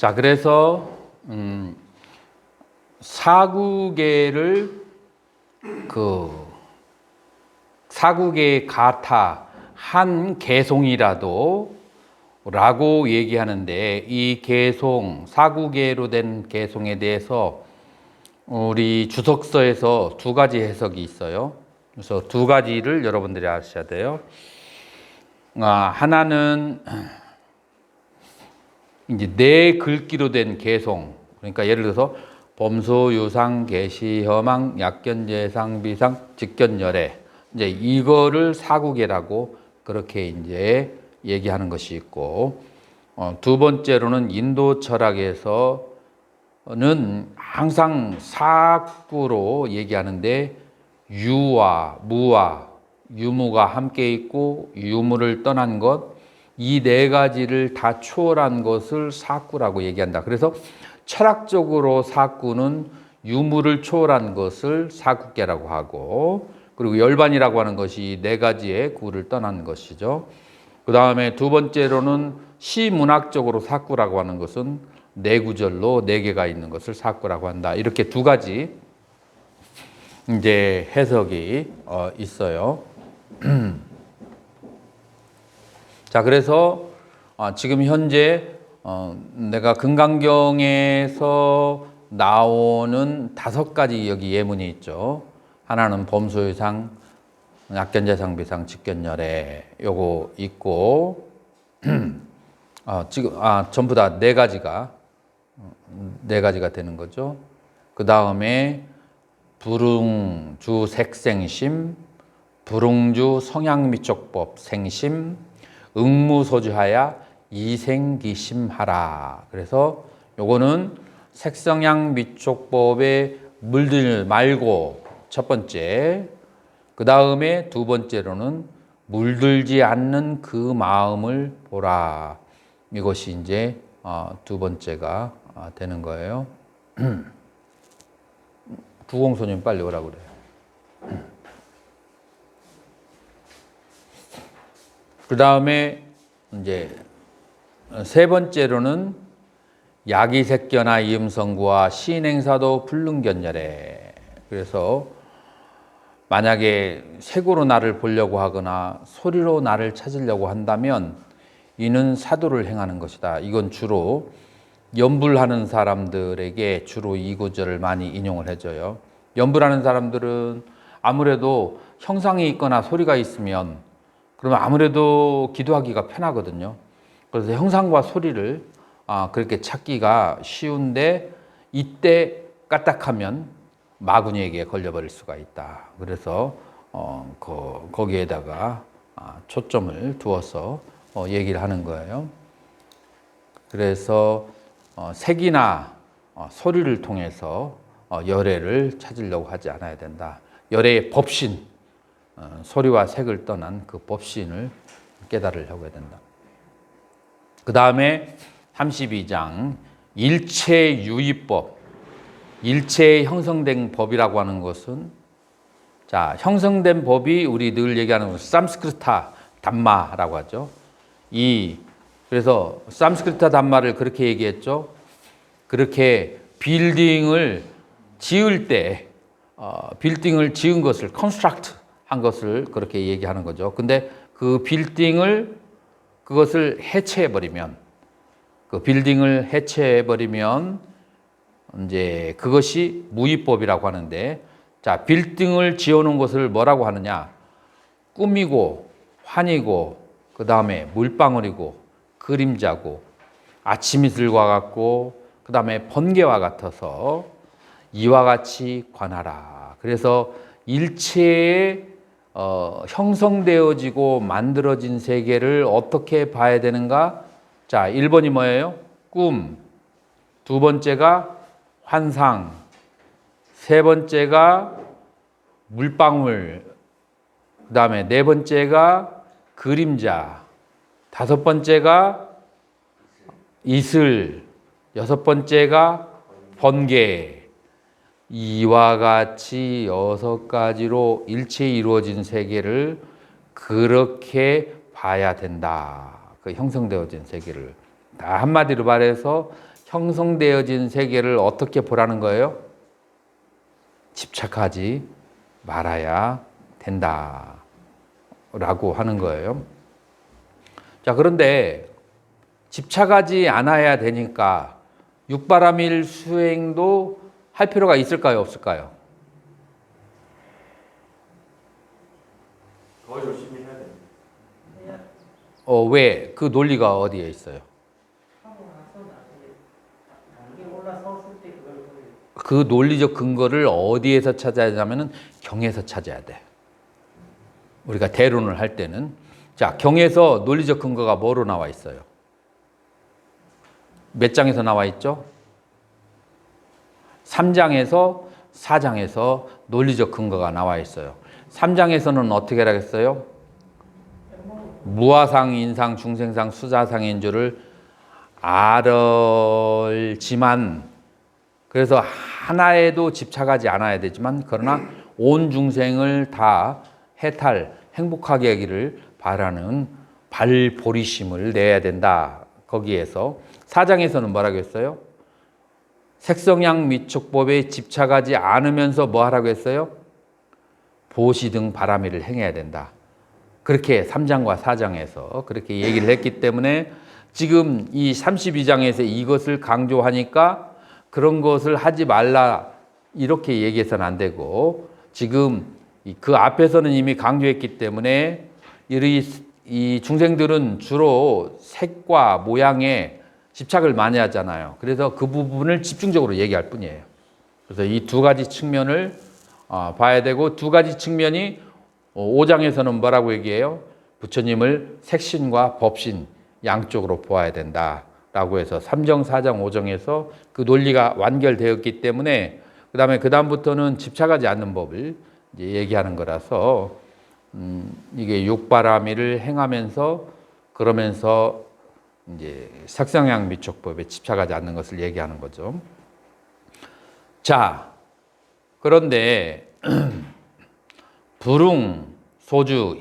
자, 그래서 사구계를 사구계의 가타 한 개송이라도 라고 얘기하는데, 이 개송, 사구계로 된 개송에 대해서 우리 주석서에서 두 가지 해석이 있어요. 그래서 두 가지를 여러분들이 아셔야 돼요. 하나는 이제 네 글귀로 된 개송, 그러니까 예를 들어서 범소, 유상, 계시, 혐왕, 약견, 재상, 비상, 직견, 열애, 이제 이거를 사구계라고 그렇게 이제 얘기하는 것이 있고, 두 번째로는 인도 철학에서는 항상 사구로 얘기하는데, 유와 무와 유무가 함께 있고 유무를 떠난 것, 이 네 가지를 다 초월한 것을 사구라고 얘기한다. 그래서 철학적으로 사구는 유무를 초월한 것을 사구계라고 하고, 그리고 열반이라고 하는 것이 네 가지의 구를 떠난 것이죠. 그 다음에 두 번째로는 시문학적으로 사구라고 하는 것은 네 구절로 네 개가 있는 것을 사구라고 한다. 이렇게 두 가지 이제 해석이 있어요. 자, 그래서 지금 현재 내가 금강경에서 나오는 다섯 가지 여기 예문이 있죠. 하나는 범소유상, 약견재상, 비상, 직견열애 요거 있고, 지금 전부 다 네 가지가 되는 거죠. 그 다음에 불응주 색생심, 불응주 성향미촉법 생심, 응무소주하야 이생기심하라. 그래서 요거는 색성향미촉법에 물들 말고 첫 번째, 그 다음에 두 번째로는 물들지 않는 그 마음을 보라. 이것이 이제 두 번째가 되는 거예요. 구공소님 빨리 오라고 그래요. 그 다음에 이제 세 번째로는 야기색견화 이음성구와 시인행사도 불능견열애. 그래서 만약에 색으로 나를 보려고 하거나 소리로 나를 찾으려고 한다면 이는 사도를 행하는 것이다. 이건 주로 연불하는 사람들에게 주로 이 구절을 많이 인용을 해줘요. 연불하는 사람들은 아무래도 형상이 있거나 소리가 있으면 그러면 아무래도 기도하기가 편하거든요. 그래서 형상과 소리를 그렇게 찾기가 쉬운데, 이때 까딱하면 마구니에게 걸려버릴 수가 있다. 그래서 거기에다가 초점을 두어서 얘기를 하는 거예요. 그래서 색이나 소리를 통해서 열애를 찾으려고 하지 않아야 된다. 열애의 법신, 소리와 색을 떠난 그 법신을 깨달으려고 해야 된다. 그 다음에 32장 일체유의법, 일체에 형성된 법이라고 하는 것은, 자, 형성된 법이 우리 늘 얘기하는 것은 삼스크르타 담마라고 하죠. 그래서 삼스크르타 담마를 그렇게 얘기했죠. 그렇게 빌딩을 지을 때 빌딩을 지은 것을 컨스트럭트 한 것을 그렇게 얘기하는 거죠. 근데 그 그것을 해체해버리면, 그 빌딩을 해체해버리면 이제 그것이 무위법이라고 하는데, 자, 빌딩을 지어놓은 것을 뭐라고 하느냐? 꿈이고 환이고 그 다음에 물방울이고 그림자고 아침 이슬과 같고 그 다음에 번개와 같아서 이와 같이 관하라. 그래서 일체에 형성되어지고 만들어진 세계를 어떻게 봐야 되는가? 자, 1번이 뭐예요? 꿈. 두 번째가 환상. 세 번째가 물방울. 그 다음에 네 번째가 그림자. 다섯 번째가 이슬. 여섯 번째가 번개. 이와 같이 여섯 가지로 일체에 이루어진 세계를 그렇게 봐야 된다. 그 형성되어진 세계를 다 한마디로 말해서 형성되어진 세계를 어떻게 보라는 거예요? 집착하지 말아야 된다 라고 하는 거예요. 자, 그런데 집착하지 않아야 되니까 육바라밀 수행도 할 필요가 있을까요, 없을까요? 더 열심히 해야 됩니다. 왜? 그 논리가 어디에 있어요? 그 논리적 근거를 어디에서 찾아야 하냐면은 경에서 찾아야 돼. 우리가 대론을 할 때는. 자, 경에서 논리적 근거가 뭐로 나와 있어요? 몇 장에서 나와 있죠? 3장에서 4장에서 논리적 근거가 나와 있어요. 3장에서는 어떻게 하겠어요? 무아상, 인상, 중생상, 수자상인 줄을 알지만 그래서 하나에도 집착하지 않아야 되지만 그러나 온 중생을 다 해탈, 행복하게 하기를 바라는 발보리심을 내야 된다. 거기에서 4장에서는 뭐라고 했어요? 색성양 미촉법에 집착하지 않으면서 뭐 하라고 했어요? 보시 등 바라미를 행해야 된다. 그렇게 3장과 4장에서 그렇게 얘기를 했기 때문에 지금 이 32장에서 이것을 강조하니까 그런 것을 하지 말라 이렇게 얘기해서는 안 되고 지금 그 앞에서는 이미 강조했기 때문에 이 중생들은 주로 색과 모양에 집착을 많이 하잖아요. 그래서 그 부분을 집중적으로 얘기할 뿐이에요. 그래서 이 두 가지 측면을 봐야 되고 두 가지 측면이 5장에서는 뭐라고 얘기해요? 부처님을 색신과 법신 양쪽으로 보아야 된다라고 해서 3정, 4장, 5정에서 그 논리가 완결되었기 때문에 그 다음부터는 집착하지 않는 법을 이제 얘기하는 거라서 이게 육바라밀을 행하면서 그러면서 이제 색성양 미촉법에 집착하지 않는 것을 얘기하는 거죠. 자, 그런데 불웅 소주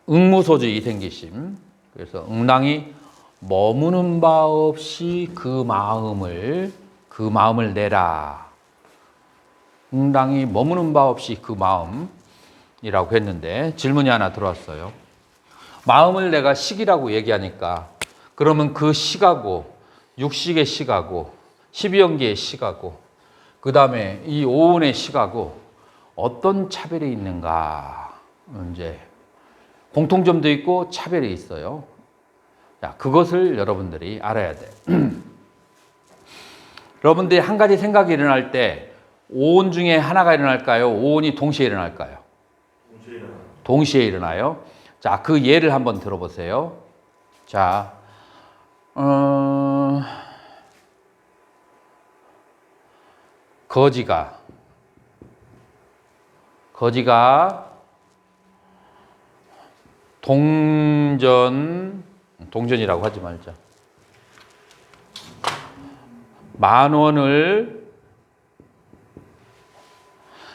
응무소주 이생기심 그래서 응당이 머무는 바 없이 그 마음을 내라. 응당이 머무는 바 없이 그 마음이라고 했는데 질문이 하나 들어왔어요. 마음을 내가 식이라고 얘기하니까 그러면 그 식하고 육식의 식하고 12연기의 식하고 그 다음에 이 오운의 식하고 어떤 차별이 있는가 이제 공통점도 있고 차별이 있어요. 자, 그것을 여러분들이 알아야 돼. 여러분들이 한 가지 생각이 일어날 때 오온 중에 하나가 일어날까요? 오온이 동시에 일어날까요? 동시에 일어나요. 자, 그 예를 한번 들어보세요. 자, 거지가 동전이라고 하지 말자. 10,000원을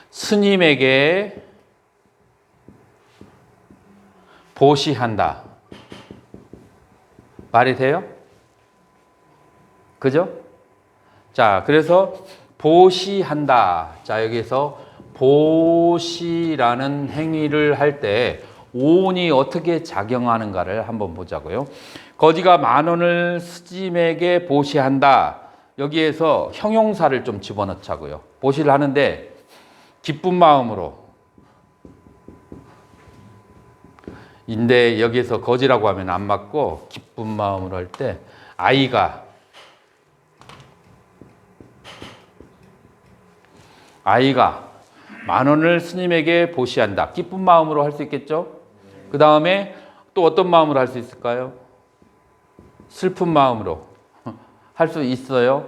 스님에게 보시한다. 말이 돼요? 그죠? 자, 그래서 보시한다. 자, 여기서 보시라는 행위를 할 때 오온이 어떻게 작용하는가를 한번 보자고요. 거지가 10,000원을 스님에게 보시한다. 여기에서 형용사를 좀 집어넣자고요. 보시를 하는데 기쁜 마음으로 인데 여기에서 거지라고 하면 안 맞고 기쁜 마음으로 할 때 아이가 10,000원을 스님에게 보시한다. 기쁜 마음으로 할 수 있겠죠? 그 다음에 또 어떤 마음으로 할 수 있을까요? 슬픈 마음으로 할 수 있어요.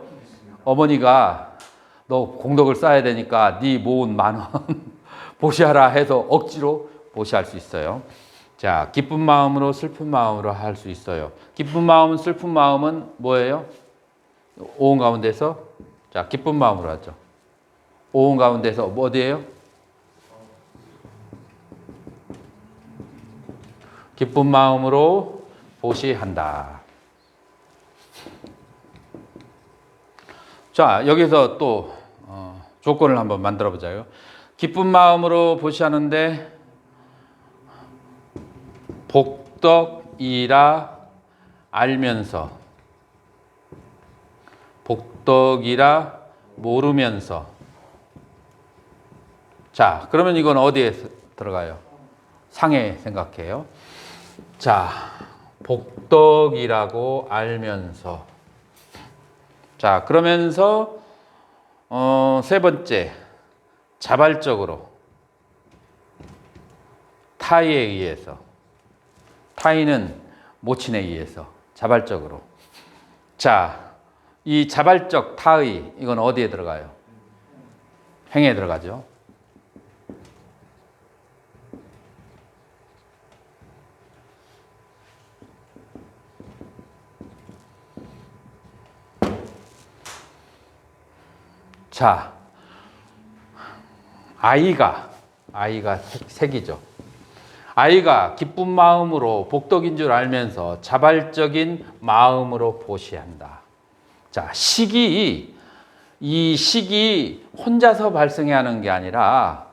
어머니가 너 공덕을 쌓아야 되니까 네 모은 10,000원 보시하라 해서 억지로 보시할 수 있어요. 자, 기쁜 마음으로 슬픈 마음으로 할 수 있어요. 기쁜 마음, 슬픈 마음은 뭐예요? 오온 가운데서 자, 기쁜 마음으로 하죠. 오온 가운데서 뭐 어디예요? 기쁜 마음으로 보시한다. 자, 여기서 또 조건을 한번 만들어 보자요. 기쁜 마음으로 보시하는데 복덕이라 알면서, 복덕이라 모르면서. 자, 그러면 이건 어디에 들어가요? 상에 생각해요. 자, 복덕이라고 알면서. 자, 그러면서 세 번째, 자발적으로 타의에 의해서. 타의는 모친에 의해서 자발적으로. 자, 이 자발적 타의, 이건 어디에 들어가요? 행에 들어가죠. 자, 아이가 색이죠. 아이가 기쁜 마음으로 복덕인 줄 알면서 자발적인 마음으로 보시한다. 자, 이 식이 혼자서 발생해 하는 게 아니라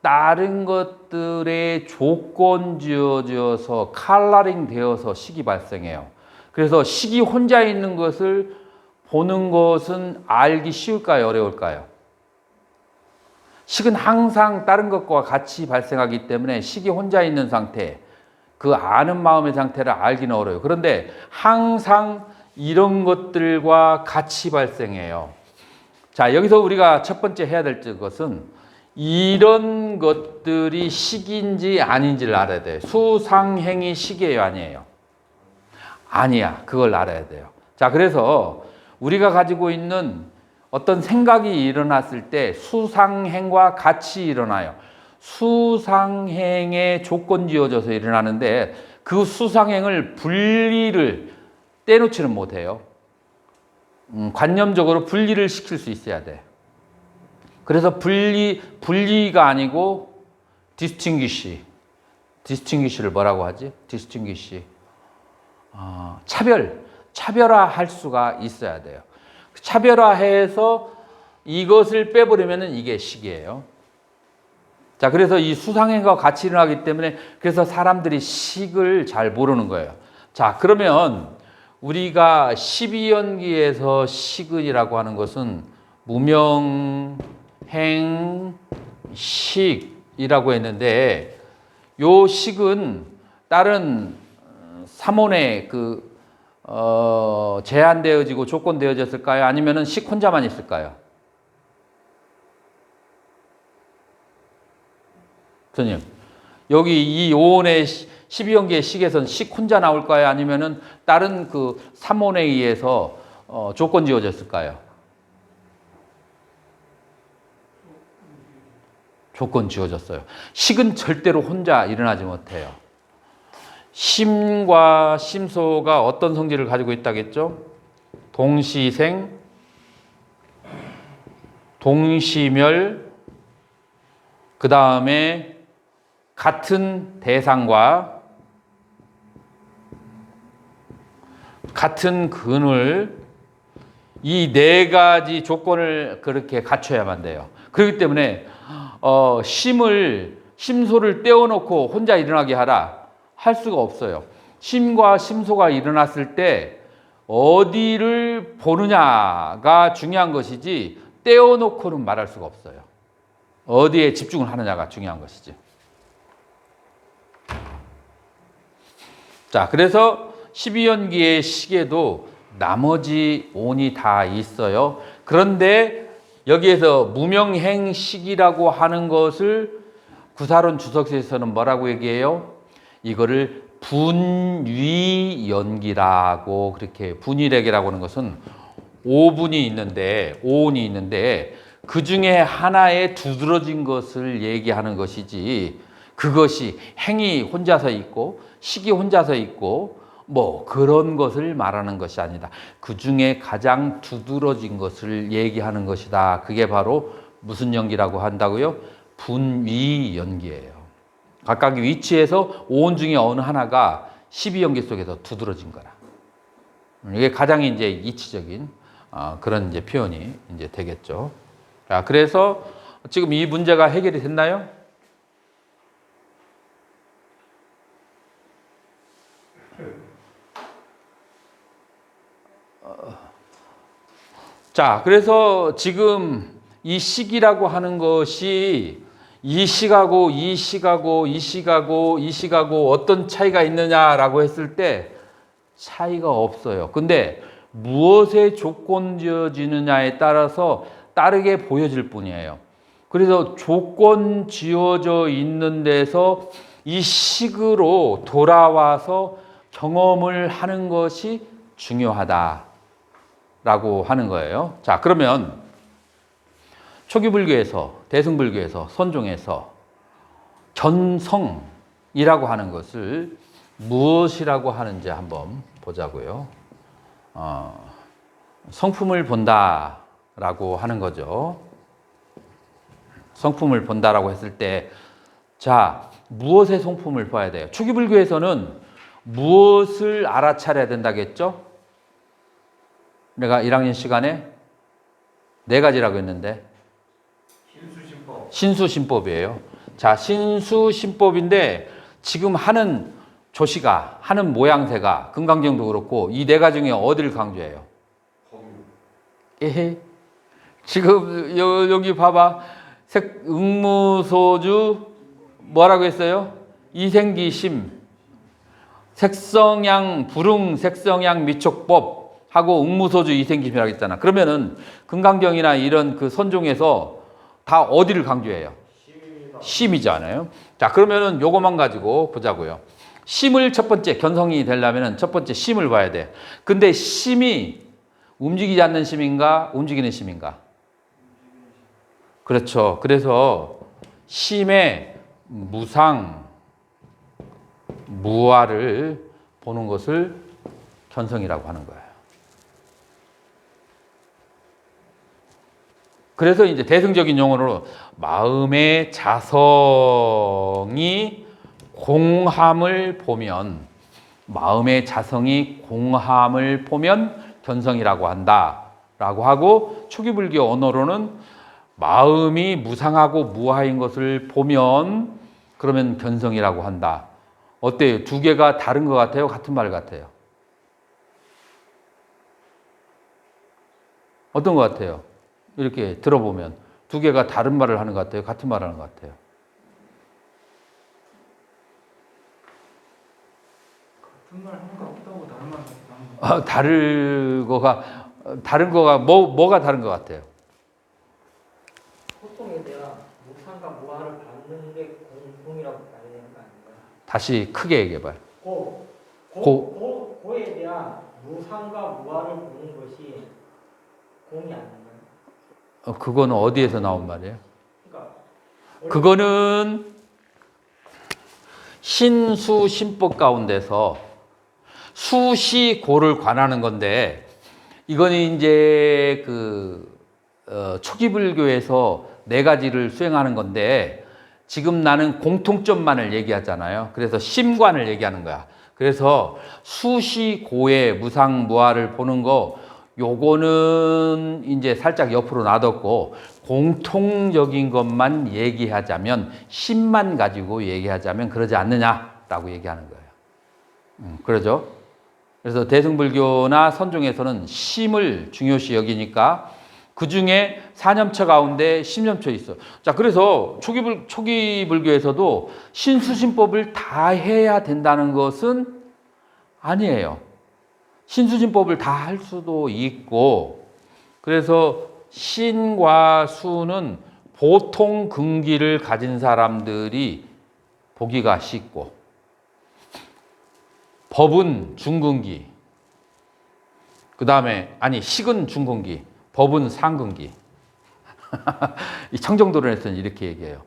다른 것들의 조건 지어져서 칼라링 되어서 식이 발생해요. 그래서 식이 혼자 있는 것을 보는 것은 알기 쉬울까요? 어려울까요? 식은 항상 다른 것과 같이 발생하기 때문에 식이 혼자 있는 상태, 그 아는 마음의 상태를 알기는 어려워요. 그런데 항상 이런 것들과 같이 발생해요. 자, 여기서 우리가 첫 번째 해야 될 것은 이런 것들이 식인지 아닌지를 알아야 돼요. 수상행이 식이에요, 아니에요? 아니야. 그걸 알아야 돼요. 자, 그래서 우리가 가지고 있는 어떤 생각이 일어났을 때 수상행과 같이 일어나요. 수상행에 조건 지어져서 일어나는데 그 수상행을 분리를 떼놓지는 못해요. 관념적으로 분리를 시킬 수 있어야 돼. 그래서 분리가 아니고 distinguish를 뭐라고 하지? distinguish. 차별화할 수가 있어야 돼요. 차별화해서 이것을 빼버리면 이게 식이에요. 자, 그래서 이 수상행과 같이 일어나기 때문에 그래서 사람들이 식을 잘 모르는 거예요. 자, 그러면 우리가 12연기에서 식이라고 하는 것은 무명행식이라고 했는데 요 식은 다른 삼원의 제한되어지고 조건되어졌을까요? 아니면은 식 혼자만 있을까요? 선생님, 여기 이 5원의 12연계의 식에서는 식 혼자 나올까요? 아니면은 다른 그 3원에 의해서 조건 지어졌을까요? 조건 지어졌어요. 식은 절대로 혼자 일어나지 못해요. 심과 심소가 어떤 성질을 가지고 있다겠죠? 동시생, 동시멸, 그 다음에 같은 대상과 같은 근을, 이 네 가지 조건을 그렇게 갖춰야만 돼요. 그렇기 때문에 심소를 떼어놓고 혼자 일어나게 하라 할 수가 없어요. 심과 심소가 일어났을 때 어디를 보느냐가 중요한 것이지 떼어놓고는 말할 수가 없어요. 어디에 집중을 하느냐가 중요한 것이지. 자, 그래서 12연기의 식에도 나머지 온이 다 있어요. 그런데 여기에서 무명행식이라고 하는 것을 구사론 주석에서는 뭐라고 얘기해요? 이거를 분위연기라고, 그렇게 분위력이라고 하는 것은 5분이 있는데, 5온이 있는데 그 중에 하나에 두드러진 것을 얘기하는 것이지, 그것이 행이 혼자서 있고 식이 혼자서 있고 뭐 그런 것을 말하는 것이 아니다. 그 중에 가장 두드러진 것을 얘기하는 것이다. 그게 바로 무슨 연기라고 한다고요? 분위연기예요. 각각의 위치에서 5온 중에 어느 하나가 12연기 속에서 두드러진 거라. 이게 가장 이제 이치적인 그런 이제 표현이 이제 되겠죠. 자, 그래서 지금 이 문제가 해결이 됐나요? 자, 그래서 지금 이 식이라고 하는 것이 이 식하고 이 식하고 이 식하고 이 식하고 어떤 차이가 있느냐라고 했을 때 차이가 없어요. 근데 무엇에 조건 지어지느냐에 따라서 다르게 보여질 뿐이에요. 그래서 조건 지어져 있는 데서 이 식으로 돌아와서 경험을 하는 것이 중요하다라고 하는 거예요. 자, 그러면 초기불교에서, 대승불교에서, 선종에서 견성이라고 하는 것을 무엇이라고 하는지 한번 보자고요. 성품을 본다라고 하는 거죠. 성품을 본다라고 했을 때, 자, 무엇의 성품을 봐야 돼요? 초기불교에서는 무엇을 알아차려야 된다겠죠? 내가 1학년 시간에 4가지라고 했는데 신수신법이에요. 자, 신수신법인데 지금 하는 조시가, 하는 모양새가 금강경도 그렇고 이 4가지 중에 어디를 강조해요? 에헤. 지금 여기 봐봐. 응무소주 뭐라고 했어요? 이생기심, 색성양 불응 색성양 미촉법 하고 응무소주 이생기심이라고 했잖아. 그러면은 금강경이나 이런 그 선종에서 다 어디를 강조해요? 심이잖아요. 자, 그러면은 요것만 가지고 보자고요. 심을 첫 번째 견성이 되려면은 첫 번째 심을 봐야 돼. 근데 심이 움직이지 않는 심인가, 움직이는 심인가? 그렇죠. 그래서 심의 무상, 무아를 보는 것을 견성이라고 하는 거예요. 그래서 이제 대승적인 용어로 마음의 자성이 공함을 보면, 마음의 자성이 공함을 보면 견성이라고 한다라고 하고, 초기불교 언어로는 마음이 무상하고 무아인 것을 보면 그러면 견성이라고 한다. 어때요? 두 개가 다른 것 같아요? 같은 말 같아요? 어떤 것 같아요? 이렇게 들어보면 두 개가 다른 말을 하는 것 같아요? 같은 말을 하는 것 같아요? 같은 말 하는 것 같다고 다른 말 같기도 한다. 다른 거가 뭐가 다른 것 같아요? 고통에 대한 무상과 무아를 받는 게 공통이라고 봐야 되는 거 아닌가요? 다시 크게 얘기해봐요. 고에 대한 무상과 무아를 보는 것이 공이 아닌가요? 그거는 어디에서 나온 말이에요? 그러니까 그거는 신수신법 가운데서 수시고를 관하는 건데, 이거는 이제 초기불교에서 4가지를 수행하는 건데, 지금 나는 공통점만을 얘기하잖아요. 그래서 심관을 얘기하는 거야. 그래서 수시고의 무상무아를 보는 거, 요거는 이제 살짝 옆으로 놔뒀고, 공통적인 것만 얘기하자면, 심만 가지고 얘기하자면 그러지 않느냐라고 얘기하는 거예요. 그러죠? 그래서 대승불교나 선종에서는 심을 중요시 여기니까 그 중에 4념처 가운데 10념처 있어. 자, 그래서 초기불교에서도 신수신법을 다 해야 된다는 것은 아니에요. 신수신법을 다 할 수도 있고, 그래서 신과 수는 보통 근기를 가진 사람들이 보기가 쉽고, 법은 중근기, 그 다음에 식은 중근기, 법은 상근기. 이 청정도론에서는 이렇게 얘기해요.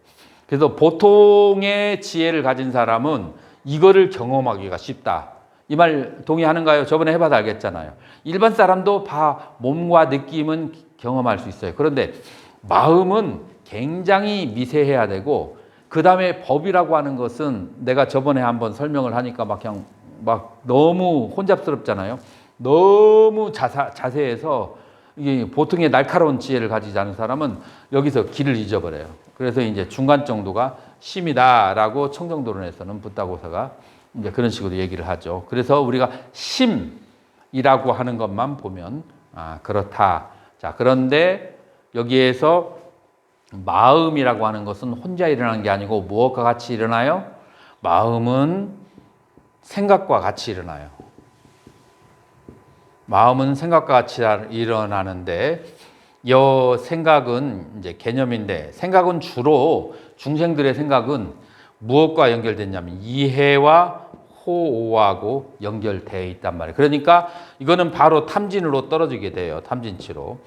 그래서 보통의 지혜를 가진 사람은 이거를 경험하기가 쉽다. 이 말 동의하는가요? 저번에 해봐서 알겠잖아요. 일반 사람도 몸과 느낌은 경험할 수 있어요. 그런데 마음은 굉장히 미세해야 되고, 그 다음에 법이라고 하는 것은 내가 저번에 한번 설명을 하니까 막 너무 혼잡스럽잖아요. 너무 자세해서 이게 보통의 날카로운 지혜를 가지지 않은 사람은 여기서 길을 잊어버려요. 그래서 이제 중간 정도가 심이다라고 청정도론에서는 붓다고사가 이제 그런 식으로 얘기를 하죠. 그래서 우리가 심이라고 하는 것만 보면 그렇다. 자, 그런데 여기에서 마음이라고 하는 것은 혼자 일어나는 게 아니고 무엇과 같이 일어나요? 마음은 생각과 같이 일어나요. 마음은 생각과 같이 일어나는데 이 생각은 이제 개념인데 생각은 주로 중생들의 생각은 무엇과 연결됐냐면 이해와 호오하고 연결되어 있단 말이에요. 그러니까 이거는 바로 탐진으로 떨어지게 돼요. 탐진치로.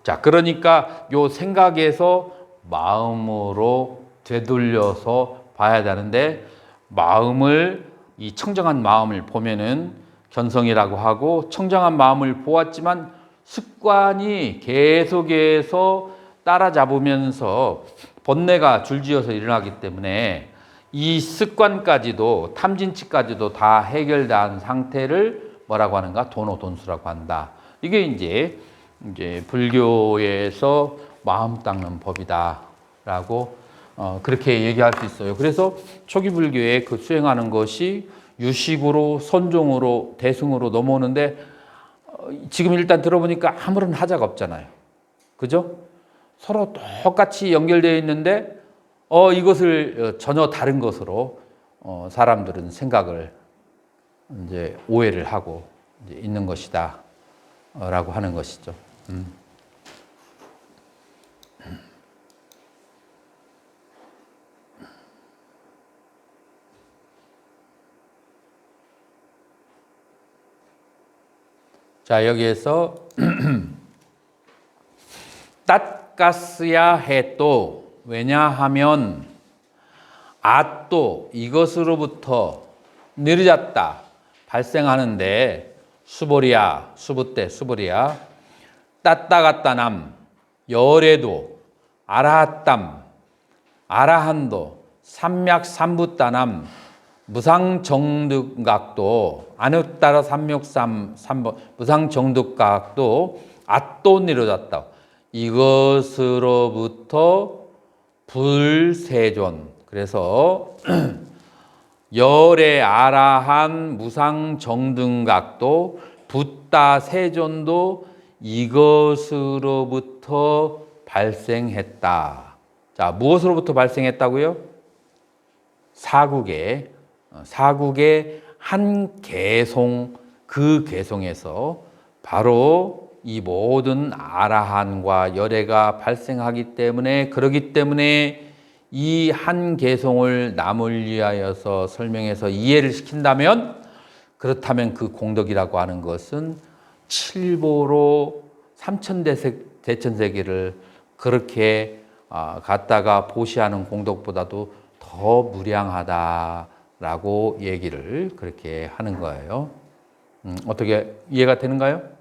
자, 그러니까 이 생각에서 마음으로 되돌려서 봐야 되는데 마음을 이 청정한 마음을 보면은 견성이라고 하고 청정한 마음을 보았지만 습관이 계속해서 따라잡으면서 번뇌가 줄지어서 일어나기 때문에 이 습관까지도 탐진치까지도 다 해결된 상태를 뭐라고 하는가? 도노돈수라고 한다. 이게 이제 불교에서 마음 닦는 법이다라고 그렇게 얘기할 수 있어요. 그래서 초기 불교에 그 수행하는 것이 유식으로 선종으로 대승으로 넘어오는데 지금 일단 들어보니까 아무런 하자가 없잖아요. 그죠? 서로 똑같이 연결되어 있는데 이것을 전혀 다른 것으로 사람들은 생각을 이제 오해를 하고 이제 있는 것이다 라고 하는 것이죠. 자, 여기에서 땄가스야 해또 왜냐하면 아또 이것으로부터 느려졌다 발생하는데 수보리야 수부때 수보리야 따따갔다남 열애도 아라핫담 아라한도 삼맥삼부따남 무상정득각도 안으따라 무상정득각도 앗도 니로졌다. 이것으로부터 불세존. 그래서 열의 아라한 무상정등각도 붓다 세존도 이것으로부터 발생했다. 자, 무엇으로부터 발생했다고요? 사국의 한 개송, 그 개송에서 바로 이 모든 아라한과 열애가 발생하기 때문에 그러기 때문에 이 한 개송을 남을 위하여서 설명해서 이해를 시킨다면 그렇다면 그 공덕이라고 하는 것은 칠보로 삼천대천세계를 그렇게 갖다가 보시하는 공덕보다도 더 무량하다라고 얘기를 그렇게 하는 거예요. 어떻게 이해가 되는가요?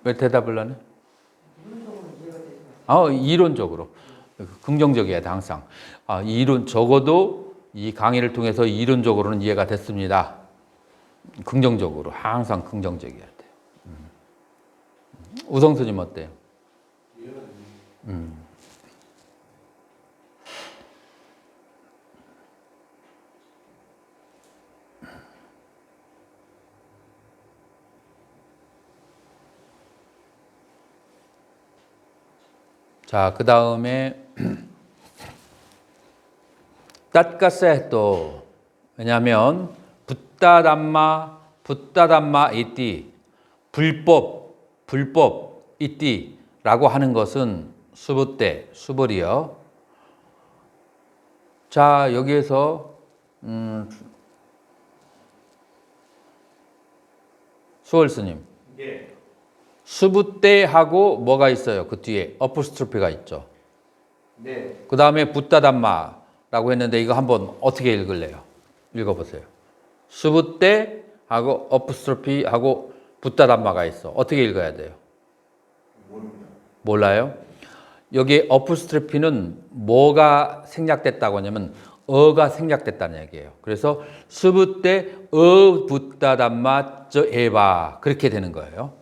왜 대답을 안 해? 이론적으로. 긍정적이어야 돼, 항상. 이론, 적어도 이 강의를 통해서 이론적으로는 이해가 됐습니다. 긍정적으로, 항상 긍정적이어야 돼요. 우성스님 어때요? 자, 그 다음에 땄가세또 왜냐하면 붓다담마 이띠 불법 이띠라고 하는 것은 수부때 수벌이요. 자, 여기에서 수월스님. 예. 수부때하고 뭐가 있어요? 그 뒤에 어포스트로피가 있죠. 네. 그 다음에 붓다담마라고 했는데 이거 한번 어떻게 읽을래요? 읽어보세요. 수부때하고 어포스트로피하고 붓다담마가 있어. 어떻게 읽어야 돼요? 모릅니다. 몰라요? 여기 어포스트로피는 뭐가 생략됐다고 하냐면 어가 생략됐다는 얘기예요. 그래서 수부 때 어 붓다 담마 저 에바 그렇게 되는 거예요.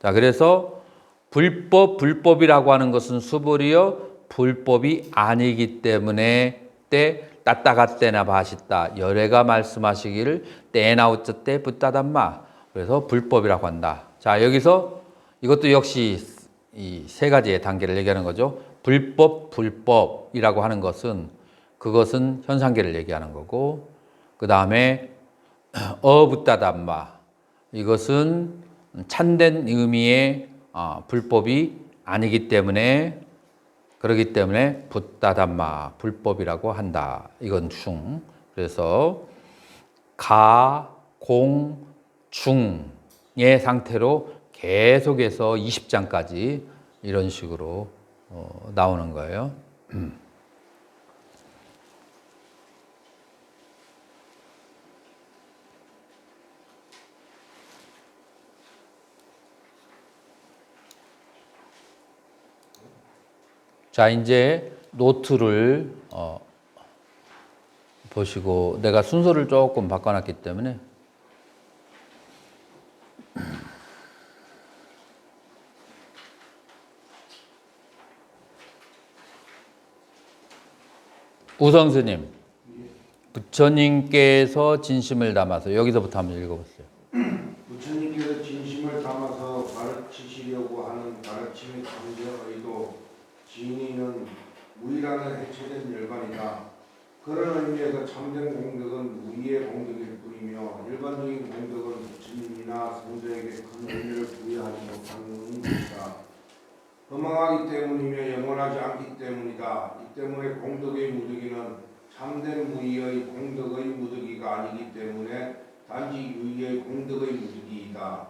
자, 그래서 불법이라고 하는 것은 수불이요 불법이 아니기 때문에 때 따따가 때나 바시다 열애가 말씀하시기를 때나 우쩌 때 붓다 담마 그래서 불법이라고 한다. 자, 여기서 이것도 역시 이 세 가지의 단계를 얘기하는 거죠. 불법이라고 하는 것은 그것은 현상계를 얘기하는 거고, 그 다음에 어붓다담마 이것은 참된 의미의 불법이 아니기 때문에 그렇기 때문에 붓다담마 불법이라고 한다. 이건 중. 그래서 가, 공, 중의 상태로 계속해서 20장까지 이런 식으로 나오는 거예요. 자, 이제 노트를 보시고 내가 순서를 조금 바꿔놨기 때문에 우성스님, 부처님께서 진심을 담아서 여기서부터 한번 읽어보세요. 부처님께서 진심을 담아서 가르치시려고 하는 가르침의 강제의도 진의는 무의라는 해체된 열반이다. 그런 의미에서 참된 공덕은 무의의 공덕일 뿐이며 일반적인 공덕은 부처님이나 성도에게 큰 의미를 부여하지 못하는 것이다. 허망하기 때문이며 영원하지 않기 때문이다. 이 때문에 공덕의 무득이는 참된 무의의 공덕의 무득이가 아니기 때문에 단지 유의의 공덕의 무득이다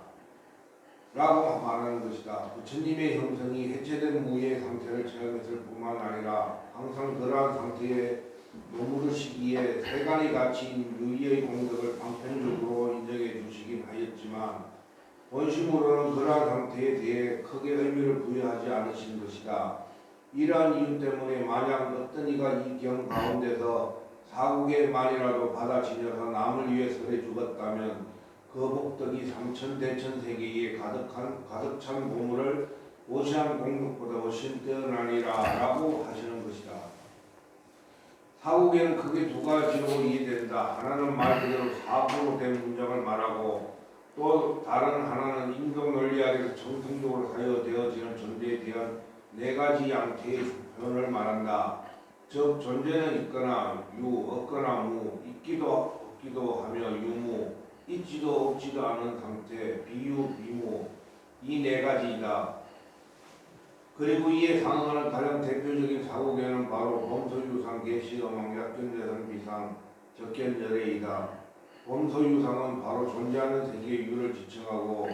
라고 말하는 것이다. 부처님의 형성이 해체된 무의의 상태를 체험했을 뿐만 아니라 항상 그러한 상태에 머무르시기에 세간이 가치인 유의의 공덕을 방편적으로 인정해 주시긴 하였지만 본심으로는 그러한 상태에 대해 크게 의미를 부여하지 않으신 것이다. 이러한 이유 때문에 만약 어떤 이가 이 경 가운데서 사국에만이라도 받아지녀서 남을 위해 설해 죽었다면 그 복덕이 삼천대천세계에 가득 찬 보물을 오시한 공덕보다 훨씬 뛰어나니라 라고 하시는 것이다. 사국에는 크게 두 가지로 이해된다. 하나는 말 그대로 사고로 된 문장을 말하고 또 다른 하나는 인격 논리 아래서 정통적으로 사유되어지는 존재에 대한 네 가지 양태의 표현을 말한다. 즉 존재는 있거나 유, 없거나 무, 있기도 없기도 하며 유무, 있지도 없지도 않은 상태, 비유, 비무 이 네 가지이다. 그리고 이에 상응하는 가장 대표적인 사고계는 바로 범소유상, 계시어망, 약견재상, 비상, 적견열애이다. 범소유상은 바로 존재하는 세계의 유를 지칭하고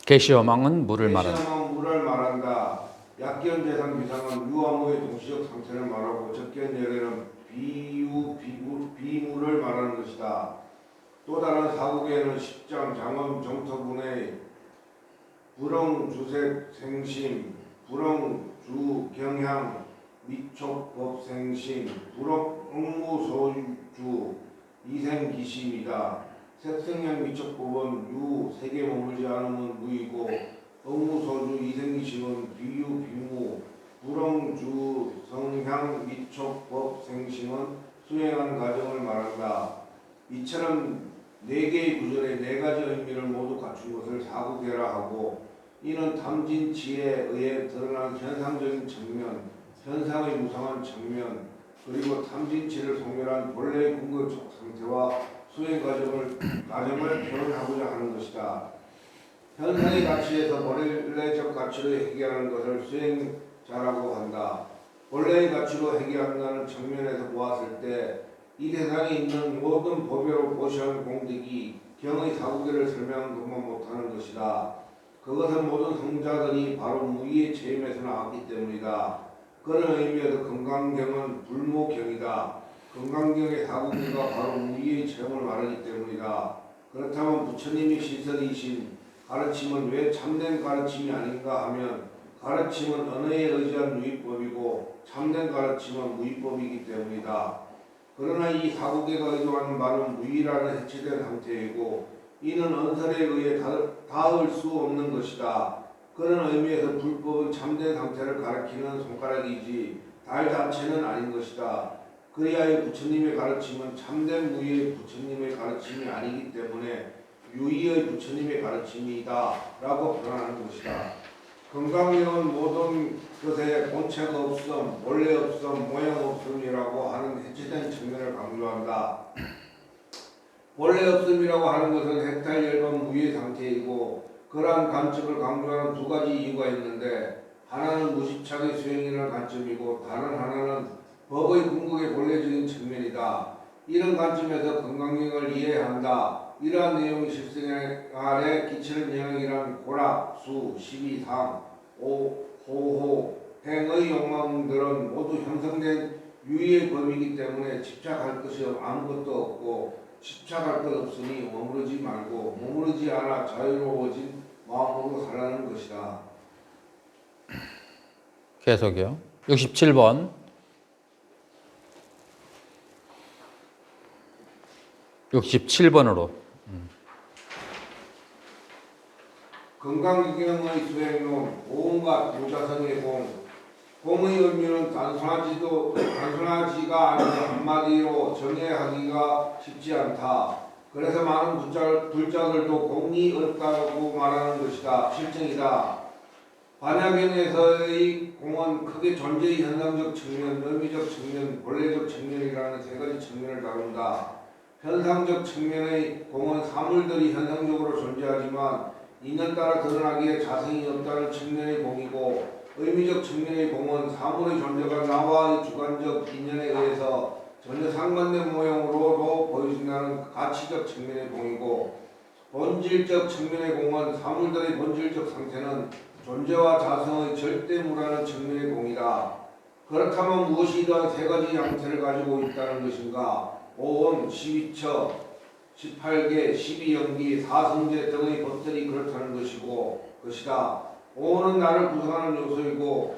계시어망은 물을 말한다. 계시어망은 물을 말한다. 약견재상, 비상은 유와 무의 동시적 상태를 말하고 적견열애는 비유, 비물을 말하는 것이다. 또 다른 사국에는 십장, 장엄, 정토분의 불응, 주색, 생심, 불응, 주, 경향, 미촉, 법, 생심, 불응, 응무소주, 이생기심이다. 색성형 미촉법은 유, 색에 머물지 않으면 무이고 응무소주, 이생기심은 비유, 비무, 불응, 주, 성향, 미촉, 법, 생심은 수행하는 과정을 말한다. 이처럼 네 개의 구절에 네 가지 의미를 모두 갖춘 것을 사국계라 하고 이는 탐진치에 의해 드러난 현상적인 측면, 현상의 무상한 측면, 그리고 탐진치를 소멸한 본래의 궁극적 상태와 수행 과정을 표현하고자 하는 것이다. 현상의 가치에서 본래적 가치를 해결하는 것을 수행자라고 한다. 본래의 가치로 해결한다는 측면에서 보았을 때 이 세상에 있는 모든 법외로 보시한 공덕이 경의 사국계를 설명한 것만 못하는 것이다. 그것은 모든 성자들이 바로 무의의 체험에서 나왔기 때문이다. 그런 의미에서 금강경은 불모경이다. 금강경의 사국계가 바로 무의의 체험을 말하기 때문이다. 그렇다면 부처님이 시설이신 가르침은 왜 참된 가르침이 아닌가 하면 가르침은 언어에 의지한 유의법이고 참된 가르침은 무의법이기 때문이다. 그러나 이 사국에가 의존하는 바는 무의라는 해체된 상태이고 이는 언설에 의해 닿을 수 없는 것이다. 그런 의미에서 불법은 참된 상태를 가리키는 손가락이지 달 자체는 아닌 것이다. 그리하여 부처님의 가르침은 참된 무의의 부처님의 가르침이 아니기 때문에 유의의 부처님의 가르침이다 라고 표현하는 것이다. 건강경은 모든 것에 본체가 없음, 원래 없음, 모양 없음이라고 하는 해체된 측면을 강조한다. 원래 없음이라고 하는 것은 해탈열반 무의의 상태이고 그러한 관점을 강조하는 두 가지 이유가 있는데 하나는 무집착의 수행이라는 관점이고 다른 하나는 법의 궁극의 본래적인 측면이다. 이런 관점에서 건강경을 이해해야 한다. 이러한 내용이 실생활에 끼치는 영향이란 고락, 수, 시비, 상, 호호, 행의 욕망들은 모두 형성된 유의의 법이기 때문에 집착할 것이 아무것도 없고 집착할 것 없으니 머무르지 말고 머무르지 않아 자유로워진 마음으로 살라는 것이다. 계속이요. 67번. (67번으로) 건강기경의 수행론, 온갖 도자성의 공의 의미는 단순하지가 않은 한마디로 정의하기가 쉽지 않다. 그래서 많은 불자들도 공이 어렵다고 말하는 것이다. 실정이다. 반야경에서의 공은 크게 존재의 현상적 측면, 의미적 측면, 본래적 측면이라는 세 가지 측면을 다룬다. 현상적 측면의 공은 사물들이 현상적으로 존재하지만 인연 따라 드러나기에 자성이 없다는 측면의 공이고 의미적 측면의 공은 사물의 존재가 나와의 주관적 인연에 의해서 전혀 상반된 모양으로도 보여진다는 가치적 측면의 공이고 본질적 측면의 공은 사물들의 본질적 상태는 존재와 자성의 절대무라는 측면의 공이다. 그렇다면 무엇이 이러한 세 가지 양태를 가지고 있다는 것인가? 오온, 12처, 18개, 12연기, 사성제 등의 법들이 그렇다는 것이다. 오온은 나를 구성하는 요소이고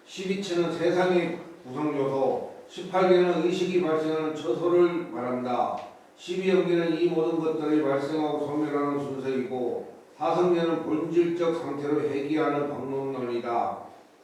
12처는 세상의 구성 요소, 18개는 의식이 발생하는 처소를 말한다. 12연기는 이 모든 것들이 발생하고 소멸하는 순서이고 사성제는 본질적 상태로 회귀하는 방법론이다.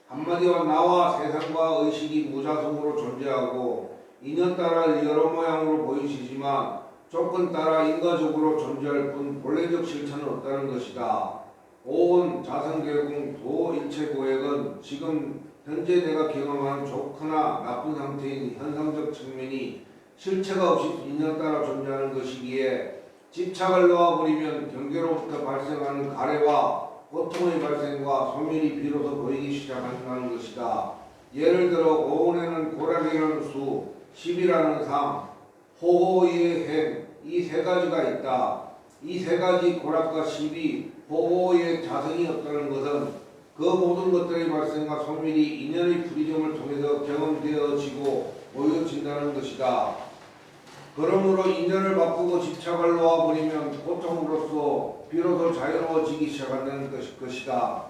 한마디로 나와 세상과 의식이 무자성으로 존재하고 인연 따라 여러 모양으로 보이시지만 조건 따라 인과적으로 존재할 뿐 본래적 실체는 없다는 것이다. 오온, 자성계공, 도일체고액은 지금 현재 내가 경험하는 좋거나 나쁜 상태인 현상적 측면이 실체가 없이 인연 따라 존재하는 것이기에 집착을 놓아버리면 경계로부터 발생하는 가래와 고통의 발생과 소멸이 비로소 보이기 시작한다는 것이다. 예를 들어 오온에는 고락이라는 수, 10이라는 상, 호호의 행, 이 세 가지가 있다. 이 세 가지 고락과 10이 호호의 자성이 없다는 것은 그 모든 것들의 발생과 소멸이 인연의 프리즘을 통해서 경험되어지고 보여진다는 것이다. 그러므로 인연을 바꾸고 집착을 놓아버리면 고통으로서 비로소 자유로워지기 시작한다는 것이다.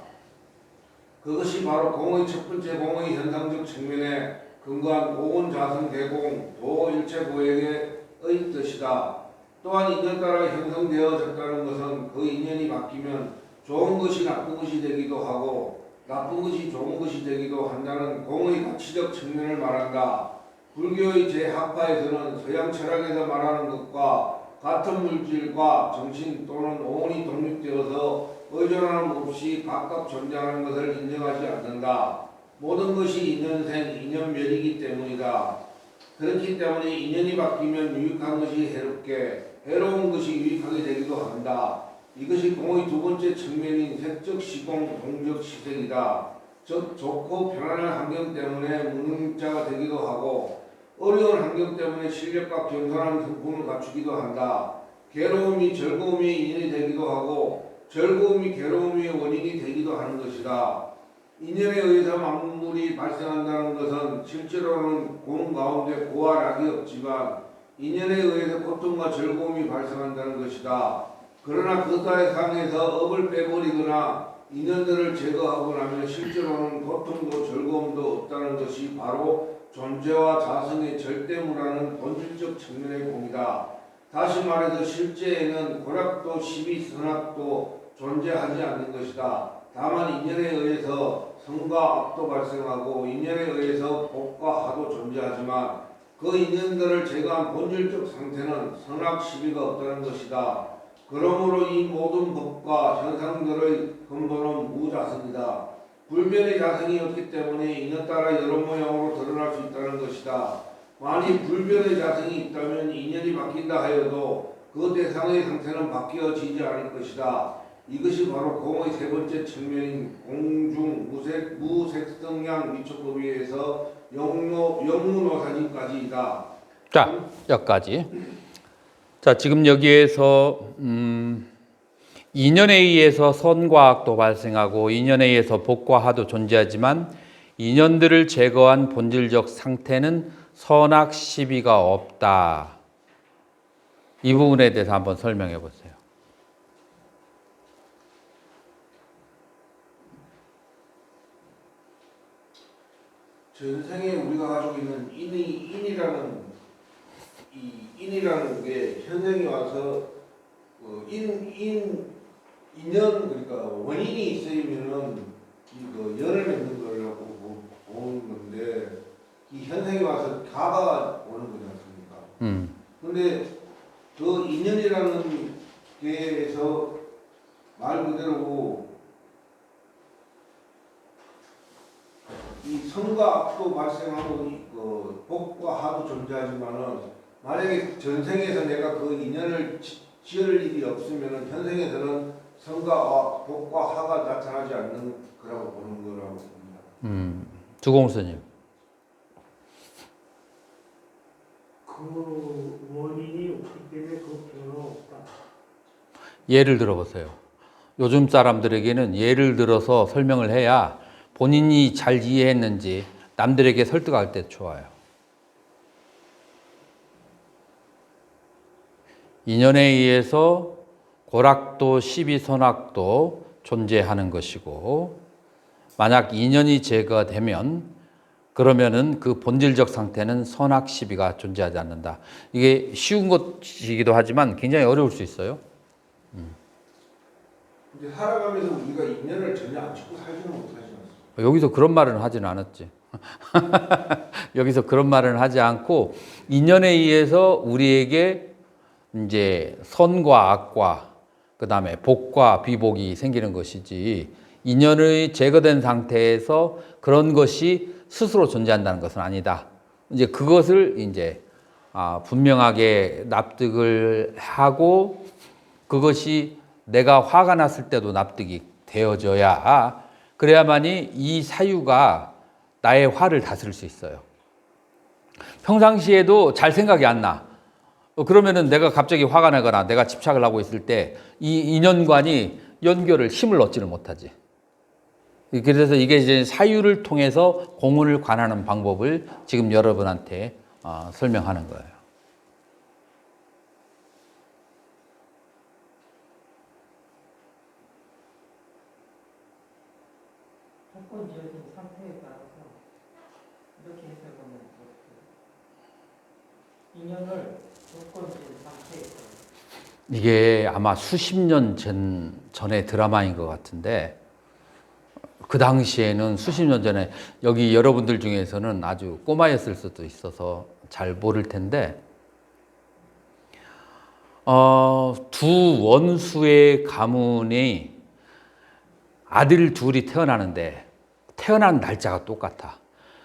그것이 바로 공의 첫 번째 공의 현상적 측면에 근거한 오온 자성 대공 도일체고액의 뜻이다. 또한 인연 따라 형성되어졌다는 것은 그 인연이 바뀌면 좋은 것이 나쁜 것이 되기도 하고 나쁜 것이 좋은 것이 되기도 한다는 공의 가치적 측면을 말한다. 불교의 제 학파에서는 서양 철학에서 말하는 것과 같은 물질과 정신 또는 오온이 독립되어서 의존함 없이 각각 존재하는 것을 인정하지 않는다. 모든 것이 인연생, 인연멸이기 때문이다. 그렇기 때문에 인연이 바뀌면 유익한 것이 해롭게, 해로운 것이 유익하게 되기도 한다. 이것이 공의 두 번째 측면인 색적 시공, 동적 시색이다. 즉 좋고 편안한 환경 때문에 무능자가 되기도 하고 어려운 환경 때문에 실력과 겸손한 성품을 갖추기도 한다. 괴로움이 즐거움의 인연이 되기도 하고 즐거움이 괴로움의 원인이 되기도 하는 것이다. 인연에 의해서 만물이 발생한다는 것은 실제로는 공 가운데 고와 락이 없지만 인연에 의해서 고통과 즐거움이 발생한다는 것이다. 그러나 그 따의 상에서 업을 빼버리거나 인연들을 제거하고 나면 실제로는 고통도 즐거움도 없다는 것이 바로 존재와 자성의 절대무라는 본질적 측면의 공이다. 다시 말해서 실제에는 고락도 시비 선악도 존재하지 않는 것이다. 다만 인연에 의해서 성과 악도 발생하고 인연에 의해서 복과 하도 존재하지만 그 인연들을 제거한 본질적 상태는 선악 시비가 없다는 것이다. 그러므로 이 모든 법과 현상들의 근본은 무자성이다. 불변의 자성이 없기 때문에 인연 따라 여러 모양으로 드러날 수 있다는 것이다. 만일 불변의 자성이 있다면 인연이 바뀐다 하여도 그 대상의 상태는 바뀌어지지 않을 것이다. 이것이 바로 공의 세 번째 측면인 공중 무색성량 미촉법에 의해서 영무노사진까지이다. 자, 여기까지. 자, 지금 여기에서 인연에 의해서 선과 악도 발생하고 인연에 의해서 복과 하도 존재하지만 인연들을 제거한 본질적 상태는 선악 시비가 없다. 이 부분에 대해서 한번 설명해 보세요. 전생에 우리가 가지고 있는 인이라는 게 현생에 와서 인연 그러니까 원인이 있으면은 이거 열을 맺는 거라고 보는 건데 이 현생에 와서 가가 오는 거지 않습니까? 근데 그 인연이라는 게에서 말 그대로 이 선과 악도 발생하고 그 복과 하도 존재하지만은 만약에 전생에서 내가 그 인연을 지을 일이 없으면은 현생에서는 선과 복과 하가 나타나지 않는 거라고 보는 거라고 봅니다. 주공수님. 그 원인이 없기 때문에 그 변화가 없다. 예를 들어보세요. 요즘 사람들에게는 예를 들어서 설명을 해야 본인이 잘 이해했는지 남들에게 설득할 때 좋아요. 인연에 의해서 고락도 시비선악도 존재하는 것이고 만약 인연이 제거되면 그러면은 그 본질적 상태는 선악 시비가 존재하지 않는다. 이게 쉬운 것이기도 하지만 굉장히 어려울 수 있어요. 근데 살아가면서 우리가 인연을 전혀 안 짓고 살지는 못하지 않습니까? 여기서 그런 말은 하지는 않았지. 여기서 그런 말은 하지 않고 인연에 의해서 우리에게 이제 선과 악과 그 다음에 복과 비복이 생기는 것이지 인연이 제거된 상태에서 그런 것이 스스로 존재한다는 것은 아니다. 이제 그것을 이제 분명하게 납득을 하고 그것이 내가 화가 났을 때도 납득이 되어져야 그래야만이 이 사유가 나의 화를 다스릴 수 있어요. 평상시에도 잘 생각이 안 나. 그러면은 내가 갑자기 화가 나거나 내가 집착을 하고 있을 때 이 인연관이 연결을 힘을 얻지를 못하지. 그래서 이게 이제 사유를 통해서 공을 관하는 방법을 지금 여러분한테 설명하는 거예요. 조건지어진 상태에 따라서 이렇게 해석하면 인연을 조건지은 상태에서 이게 아마 수십 년 전의 드라마인 것 같은데 그 당시에는 수십 년 전에 여기 여러분들 중에서는 아주 꼬마였을 수도 있어서 잘 모를 텐데 두 원수의 가문이 아들 둘이 태어나는데 태어난 날짜가 똑같아.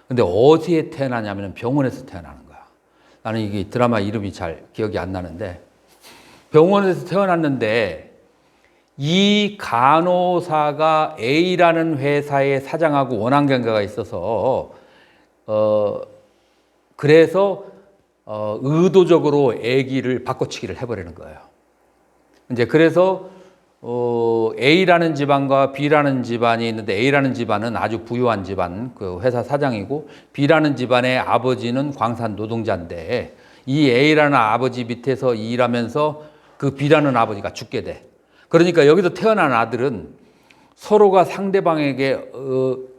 근데 어디에 태어나냐면 병원에서 태어나는 거야. 나는 이게 드라마 이름이 잘 기억이 안 나는데 병원에서 태어났는데 이 간호사가 A라는 회사의 사장하고 원한관계가 있어서 그래서 의도적으로 아기를 바꿔치기를 해버리는 거예요. 이제 그래서 A라는 집안과 B라는 집안이 있는데 A라는 집안은 아주 부유한 집안, 그 회사 사장이고 B라는 집안의 아버지는 광산 노동자인데 이 A라는 아버지 밑에서 일하면서 그 B라는 아버지가 죽게 돼. 그러니까 여기서 태어난 아들은 서로가 상대방에게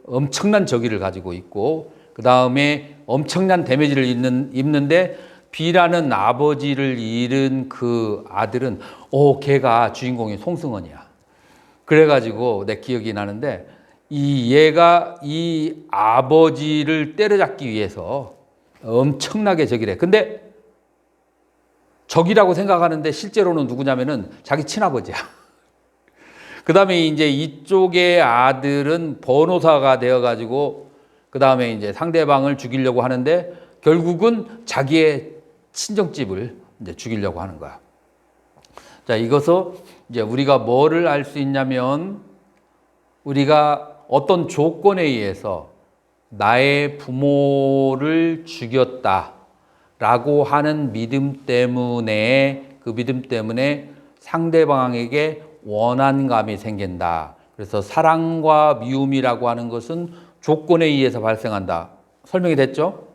엄청난 적의를 가지고 있고 그 다음에 엄청난 데미지를 입는데 B라는 아버지를 잃은 그 아들은 걔가 주인공이 송승헌이야. 그래가지고 내 기억이 나는데 얘가 이 아버지를 때려잡기 위해서 엄청나게 적이래. 근데 적이라고 생각하는데 실제로는 누구냐면은 자기 친아버지야. 그 다음에 이제 이쪽의 아들은 변호사가 되어가지고 그 다음에 이제 상대방을 죽이려고 하는데 결국은 자기의 친정집을 이제 죽이려고 하는 거야. 자, 이것서 이제 우리가 뭐를 알 수 있냐면 우리가 어떤 조건에 의해서 나의 부모를 죽였다라고 하는 믿음 때문에 그 믿음 때문에 상대방에게 원한감이 생긴다. 그래서 사랑과 미움이라고 하는 것은 조건에 의해서 발생한다. 설명이 됐죠?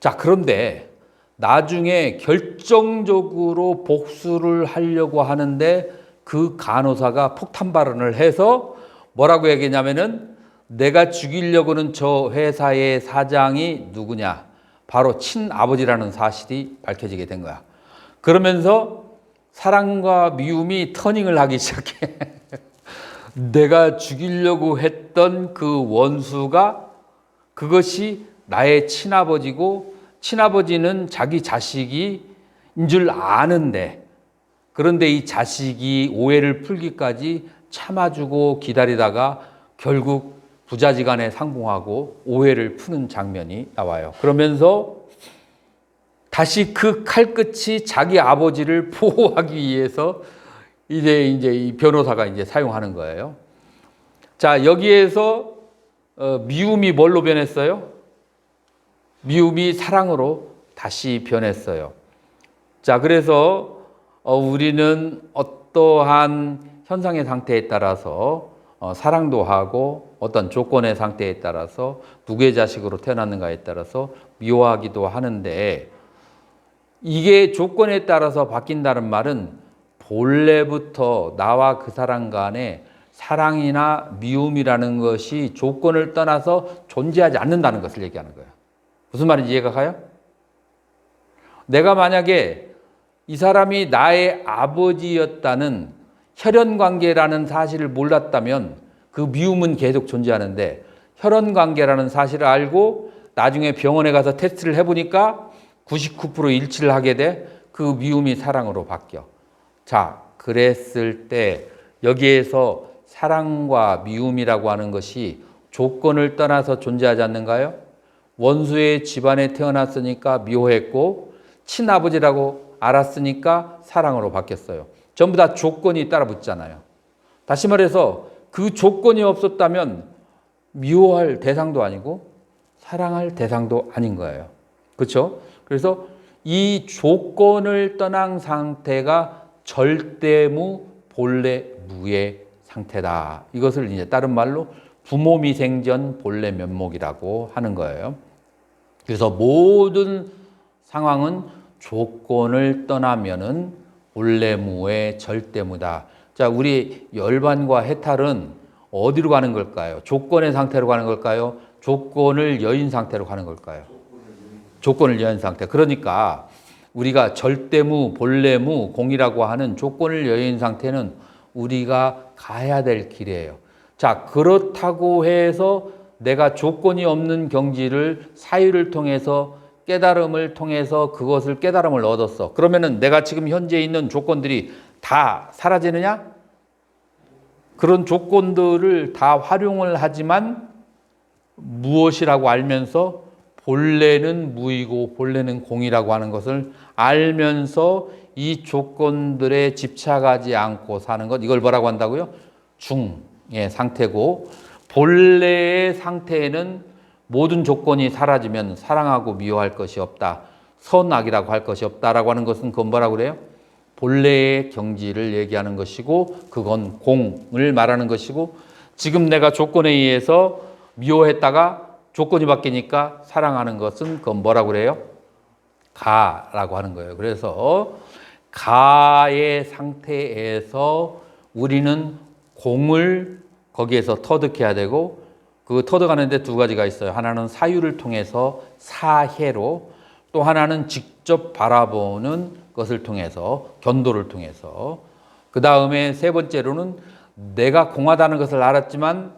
자, 그런데 나중에 결정적으로 복수를 하려고 하는데 그 간호사가 폭탄 발언을 해서 뭐라고 얘기했냐면은 내가 죽이려고는 저 회사의 사장이 누구냐? 바로 친아버지라는 사실이 밝혀지게 된 거야. 그러면서 사랑과 미움이 터닝을 하기 시작해. 내가 죽이려고 했던 그 원수가 그것이 나의 친아버지고 친아버지는 자기 자식이 인 줄 아는데 그런데 이 자식이 오해를 풀기까지 참아주고 기다리다가 결국 부자지간에 상봉하고 오해를 푸는 장면이 나와요. 그러면서 다시 그 칼끝이 자기 아버지를 보호하기 위해서 이제 이 변호사가 이제 사용하는 거예요. 자, 여기에서 미움이 뭘로 변했어요? 미움이 사랑으로 다시 변했어요. 자, 그래서 우리는 어떠한 현상의 상태에 따라서 사랑도 하고 어떤 조건의 상태에 따라서 누구의 자식으로 태어났는가에 따라서 미워하기도 하는데 이게 조건에 따라서 바뀐다는 말은 본래부터 나와 그 사람 간에 사랑이나 미움이라는 것이 조건을 떠나서 존재하지 않는다는 것을 얘기하는 거예요. 무슨 말인지 이해가 가요? 내가 만약에 이 사람이 나의 아버지였다는 혈연관계라는 사실을 몰랐다면 그 미움은 계속 존재하는데 혈연관계라는 사실을 알고 나중에 병원에 가서 테스트를 해보니까 99% 일치를 하게 돼 그 미움이 사랑으로 바뀌어. 자, 그랬을 때 여기에서 사랑과 미움이라고 하는 것이 조건을 떠나서 존재하지 않는가요? 원수의 집안에 태어났으니까 미워했고 친아버지라고 알았으니까 사랑으로 바뀌었어요. 전부 다 조건이 따라 붙잖아요. 다시 말해서 그 조건이 없었다면 미워할 대상도 아니고 사랑할 대상도 아닌 거예요. 그렇죠? 그래서 이 조건을 떠난 상태가 절대무 본래 무의 상태다. 이것을 이제 다른 말로 부모미생전 본래 면목이라고 하는 거예요. 그래서 모든 상황은 조건을 떠나면은 본래 무의 절대무다. 자, 우리 열반과 해탈은 어디로 가는 걸까요? 조건의 상태로 가는 걸까요? 조건을 여인 상태로 가는 걸까요? 조건을 여인 상태. 그러니까 우리가 절대무, 본래무, 공이라고 하는 조건을 여인 상태는 우리가 가야 될 길이에요. 자, 그렇다고 해서 내가 조건이 없는 경지를 사유를 통해서 깨달음을 통해서 그것을 깨달음을 얻었어. 그러면은 내가 지금 현재 있는 조건들이 다 사라지느냐? 그런 조건들을 다 활용을 하지만 무엇이라고 알면서 본래는 무이고 본래는 공이라고 하는 것을 알면서 이 조건들에 집착하지 않고 사는 것, 이걸 뭐라고 한다고요? 중의 상태고, 본래의 상태에는 모든 조건이 사라지면 사랑하고 미워할 것이 없다, 선악이라고 할 것이 없다라고 하는 것은 그건 뭐라고 그래요? 본래의 경지를 얘기하는 것이고, 그건 공을 말하는 것이고, 지금 내가 조건에 의해서 미워했다가 조건이 바뀌니까 사랑하는 것은 그건 뭐라고 그래요? 가라고 하는 거예요. 그래서 가의 상태에서 우리는 공을 거기에서 터득해야 되고 그 터득하는데 두 가지가 있어요. 하나는 사유를 통해서 사해로, 또 하나는 직접 바라보는 것을 통해서 견도를 통해서, 그 다음에 세 번째로는 내가 공하다는 것을 알았지만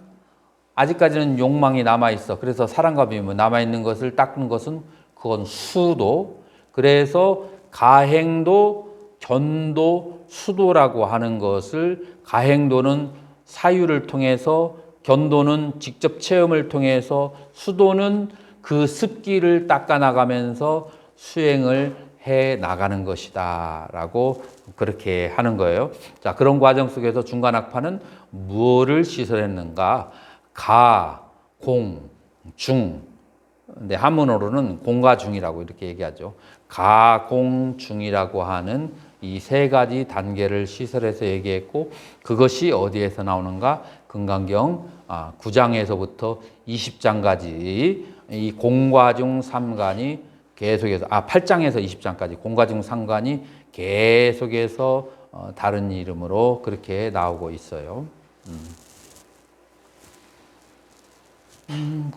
아직까지는 욕망이 남아있어. 그래서 사랑과 미움 남아있는 것을 닦는 것은 그건 수도. 그래서 가행도, 견도, 수도라고 하는 것을, 가행도는 사유를 통해서, 견도는 직접 체험을 통해서, 수도는 그 습기를 닦아나가면서 수행을 해 나가는 것이다 라고 그렇게 하는 거예요. 자, 그런 과정 속에서 중간학파는 무엇을 시설했는가? 가, 공, 중. 근데 한문어로는 공과 중이라고 이렇게 얘기하죠. 가, 공, 중이라고 하는 이 세 가지 단계를 시설해서 얘기했고, 그것이 어디에서 나오는가? 금강경 9장에서부터 20장까지 이 공과중 삼간이 계속해서 8장에서 20장까지 공과중 삼간이 계속해서 다른 이름으로 그렇게 나오고 있어요.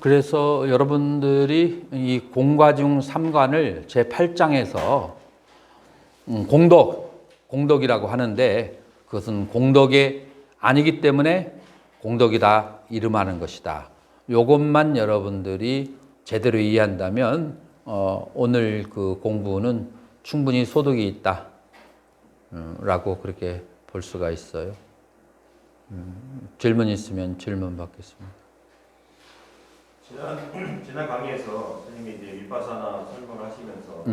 그래서 여러분들이 이 공과중 삼간을 제 8장에서 공덕이라고 하는데, 그것은 공덕이 아니기 때문에 공덕이다 이름하는 것이다. 이것만 여러분들이 제대로 이해한다면 오늘 그 공부는 충분히 소득이 있다 라고 그렇게 볼 수가 있어요. 질문 있으면 질문 받겠습니다. 지난 강의에서 선생님이 이제 윗바사나 설명을 하시면서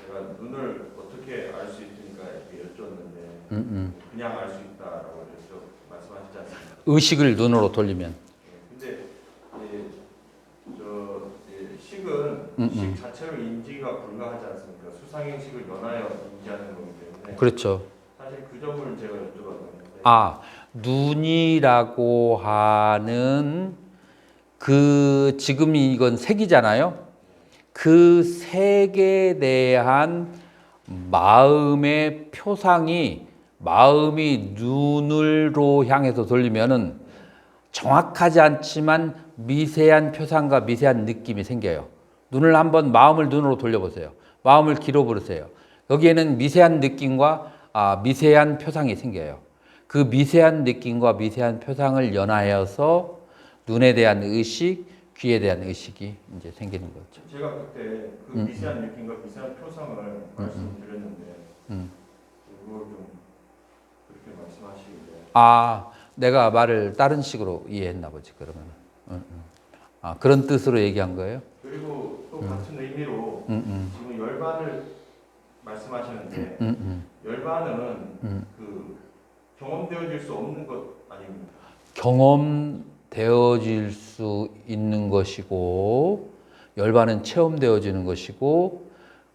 제가 눈을 어떻게 알 수 있으니까 이렇게 여쭈었는데 그냥 알 수 있다라고 말씀하시지 않습니까? 의식을 눈으로 돌리면. 근데 식은 식 자체로 인지가 불가하지 않습니까? 수상행식을 연하여 인지하는 거기 때문에. 그렇죠. 사실 그 점을 제가 여쭤봤는데. 눈이라고 하는 지금 이건 색이잖아요. 그 색에 대한 마음의 표상이, 마음이 눈으로 향해서 돌리면은 정확하지 않지만 미세한 표상과 미세한 느낌이 생겨요. 눈을 한번, 마음을 눈으로 돌려보세요. 마음을 길어보세요. 여기에는 미세한 느낌과 미세한 표상이 생겨요. 그 미세한 느낌과 미세한 표상을 연하여서 눈에 대한 의식, 귀에 대한 의식이 이제 생기는 거죠. 제가 그때 그 미세한 느낌과 미세한 표상을 말씀드렸는데 그걸 좀 그렇게 말씀하시길래. 내가 말을 다른 식으로 이해했나 보지, 그러면. 그런 뜻으로 얘기한 거예요? 그리고 또 같은 의미로 지금 열반을 말씀하시는데 열반은 그 경험되어질 수 없는 것 아닙니까? 경험되어질 수 있는 것이고, 열반은 체험되어지는 것이고,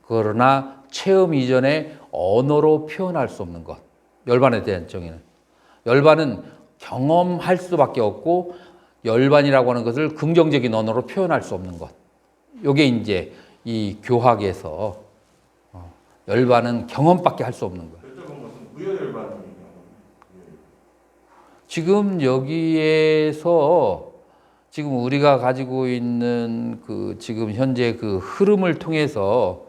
그러나 체험 이전에 언어로 표현할 수 없는 것. 열반에 대한 정의는. 열반은 경험할 수밖에 없고, 열반이라고 하는 것을 긍정적인 언어로 표현할 수 없는 것. 이게 이제 이 교학에서 열반은 경험밖에 할 수 없는 것. 여쭤본 것은 무효열반이에요. 지금 여기에서 지금 우리가 가지고 있는 지금 현재 그 흐름을 통해서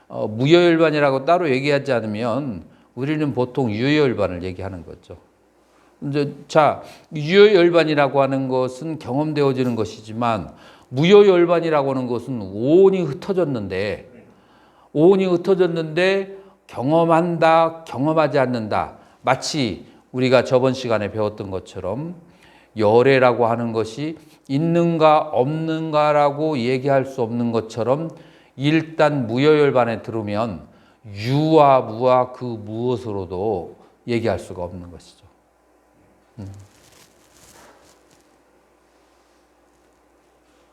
무효열반이라고 따로 얘기하지 않으면 우리는 보통 유효열반을 얘기하는 거죠. 이제 유효열반이라고 하는 것은 경험되어지는 것이지만 무효열반이라고 하는 것은 오온이 흩어졌는데 경험한다, 경험하지 않는다. 마치 우리가 저번 시간에 배웠던 것처럼 열애라고 하는 것이 있는가 없는가라고 얘기할 수 없는 것처럼 일단 무효열반에 들으면 유와 무와 그 무엇으로도 얘기할 수가 없는 것이죠.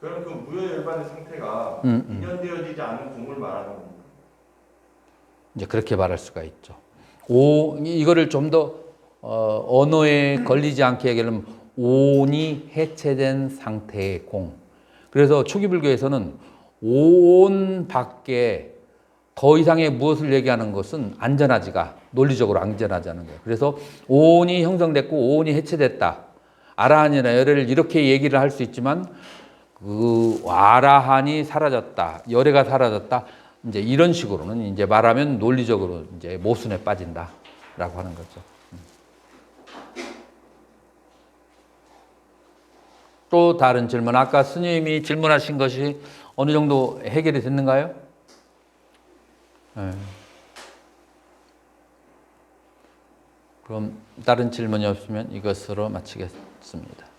그럼 그 무효열반의 상태가 인연되어지지 않은 공을 말하는 겁니다. 이제 그렇게 말할 수가 있죠. 이거를 좀 더 언어에 걸리지 않게 얘기하면 오온이 해체된 상태의 공. 그래서 초기 불교에서는 오온 밖에 더 이상의 무엇을 얘기하는 것은 논리적으로 안전하지 않은 거예요. 그래서 오온이 형성됐고 오온이 해체됐다. 아라한이나 열애를 이렇게 얘기를 할 수 있지만 그 아라한이 사라졌다, 열애가 사라졌다, 이제 이런 식으로는 이제 말하면 논리적으로 이제 모순에 빠진다라고 하는 거죠. 또 다른 질문, 아까 스님이 질문하신 것이 어느 정도 해결이 됐는가요? 네. 그럼 다른 질문이 없으면 이것으로 마치겠습니다.